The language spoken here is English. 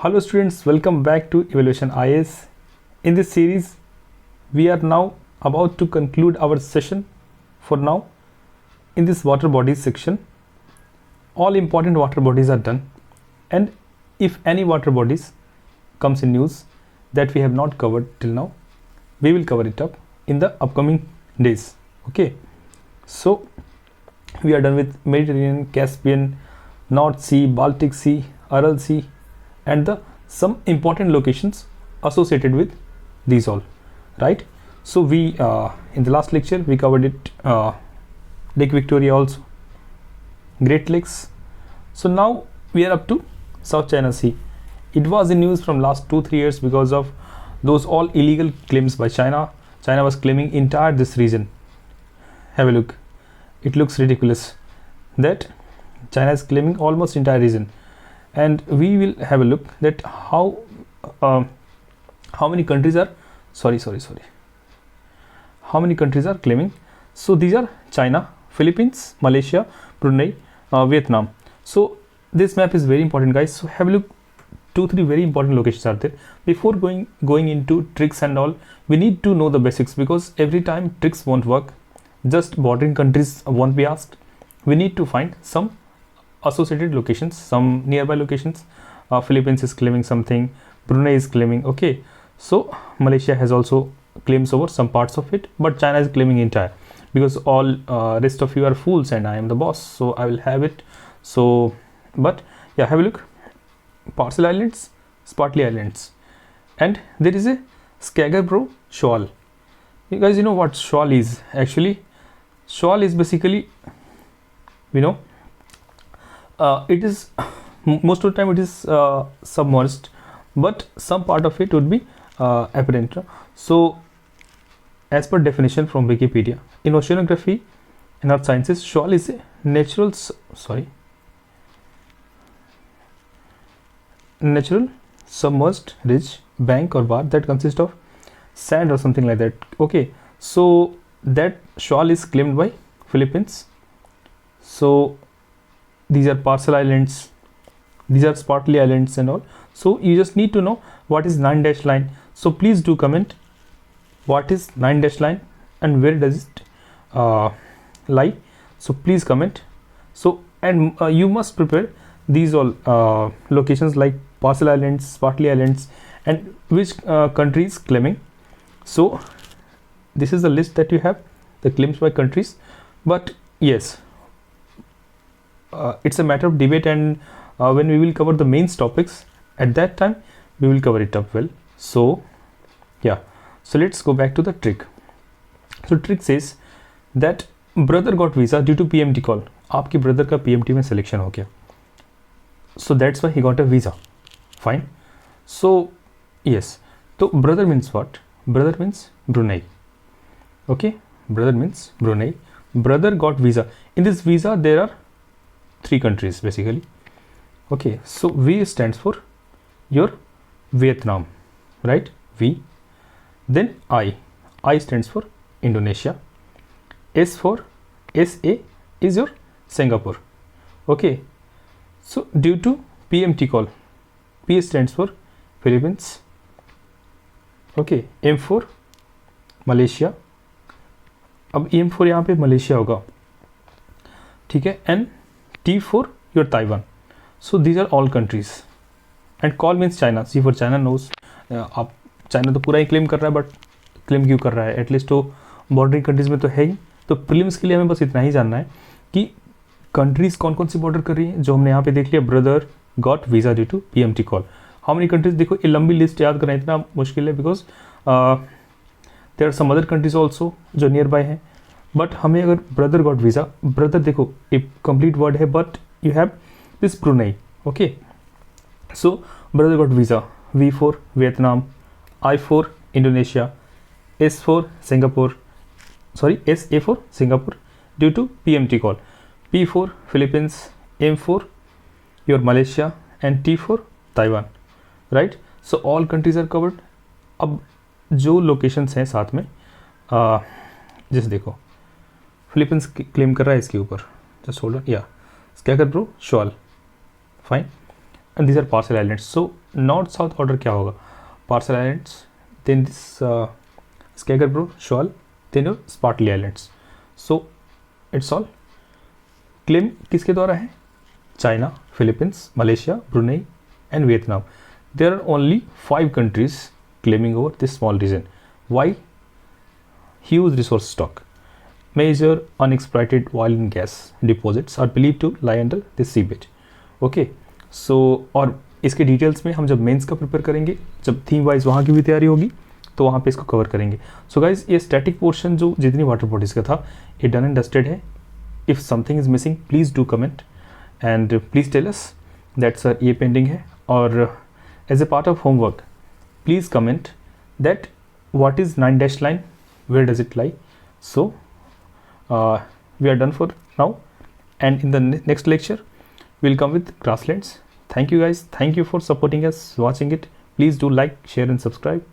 Hello students, welcome back to Evaluation IAS. In this series, we are now about to conclude our session for now. In this water bodies section, all important water bodies are done, and if any water bodies comes in news that we have not covered till now, we will cover it up in the upcoming days. Okay, so we are done with Mediterranean, Caspian, North Sea, Baltic Sea, Aral Sea, and the some important locations associated with these all, right? So we in the last lecture we covered it, Lake Victoria also, Great Lakes. So now we are up to South China Sea. It was in news from last 2-3 years because of those all illegal claims by China. China was claiming entire this region. Have a look. It looks ridiculous that China is claiming almost entire region, and we will have a look that how many countries are how many countries are claiming. So these are China, Philippines, Malaysia, Brunei, Vietnam. So this map is very important, guys. So have a look. 2-3 very important locations are there. Before going into tricks and all, we need to know the basics, because every time tricks won't work, just bordering countries won't be asked. We need to find some associated locations, some nearby locations. Philippines is claiming something, Brunei is claiming, okay, so Malaysia has also claims over some parts of it, but China is claiming entire, because all rest of you are fools and I am the boss, so I will have it. So but yeah, have a look. Parcel Islands, Spratly Islands, and there is a Scarborough Shoal. You guys, you know what shoal is? Actually, shoal is basically, you know, it is most of the time it is submerged, but some part of it would be apparent. So as per definition from Wikipedia, in oceanography and earth sciences, shoal is a natural submerged ridge, bank or bar that consists of sand or something like that. Okay, so that shoal is claimed by Philippines. So these are Parcel Islands, these are Spratly Islands and all. So you just need to know what is 9-dash line. So please do comment what is 9-dash line and where does it lie. So please comment. So and you must prepare these all locations like Parcel Islands, Spratly Islands, and which country is claiming. So this is the list that you have, the claims by countries. But yes, it's a matter of debate, and when we will cover the main topics, at that time we will cover it up well. So yeah, so let's go back to the trick. So trick says that brother got visa due to PMT call. आपके brother का PMT में selection हो गया, so that's why he got a visa. Fine. So yes, so brother means what? Brother means Brunei. Okay, brother means Brunei. Brother got visa. In this visa there are 3 countries basically. Okay, so V stands for your Vietnam, right? V. Then I stands for Indonesia. S for SA is your Singapore. Okay, so due to PMT call, P stands for Philippines. Okay, M for Malaysia. अब M4 यहाँ पे Malaysia होगा, ठीक है. And T for your Taiwan. So these are all countries. And call means China. C for China knows. आप China तो पूरा ही claim कर रहा है, बट क्लेम क्यों कर रहा है? एटलीस्ट तो बॉर्डरिंग कंट्रीज में तो है ही. तो प्रीलिम्स के लिए हमें बस इतना ही जानना है कि कंट्रीज कौन कौन सी बॉर्डर कर रही है, जो हमने यहाँ पे देख लिया. Brother got visa due to PMT call. How many countries? देखो ये लंबी लिस्ट याद करना इतना मुश्किल है, because there are some other countries also जो नियर बाय हैं. बट हमें अगर ब्रदर गॉट वीजा, ब्रदर देखो एक कंप्लीट वर्ड है, but you have this Brunei. Okay, so brother got visa. V for Vietnam, I for Indonesia, S for Singapore, SA for Singapore due to PMT call, P for Philippines, M for your Malaysia and T for Taiwan, right. So all countries are covered. अब जो locations हैं साथ में, जैसे देखो Philippines claim कर रहा है इसके ऊपर, just hold on. Yeah Scarborough Shoal, fine. and these are partial islands. So north south order क्या होगा, partial islands, then this Skagerrak, Shoal, then your Spratly Islands. So it's all claim किसके द्वारा है, China, Philippines, Malaysia, Brunei and Vietnam. There are only 5 countries claiming over this small region. Why? Huge resource stock. Major unexploited oil and gas deposits are believed to lie under this seabed. Okay, so और इसके details में हम जब mains का prepare करेंगे, जब theme wise वहाँ की भी तैयारी होगी तो वहाँ पे इसको कवर करेंगे. सो गाइज ये स्टैटिक पोर्शन जो जितनी वाटर बॉडीज़ का था ये डन एंड डस्टेड है. If something is missing please do comment and please tell us that sir ये पेंडिंग है. और as a part of homework please comment that what is 9 line, where does it lie. So we are done for now, and in the next lecture we'll come with grasslands. Thank you guys, thank you for supporting us, watching it. Please do like, share and subscribe.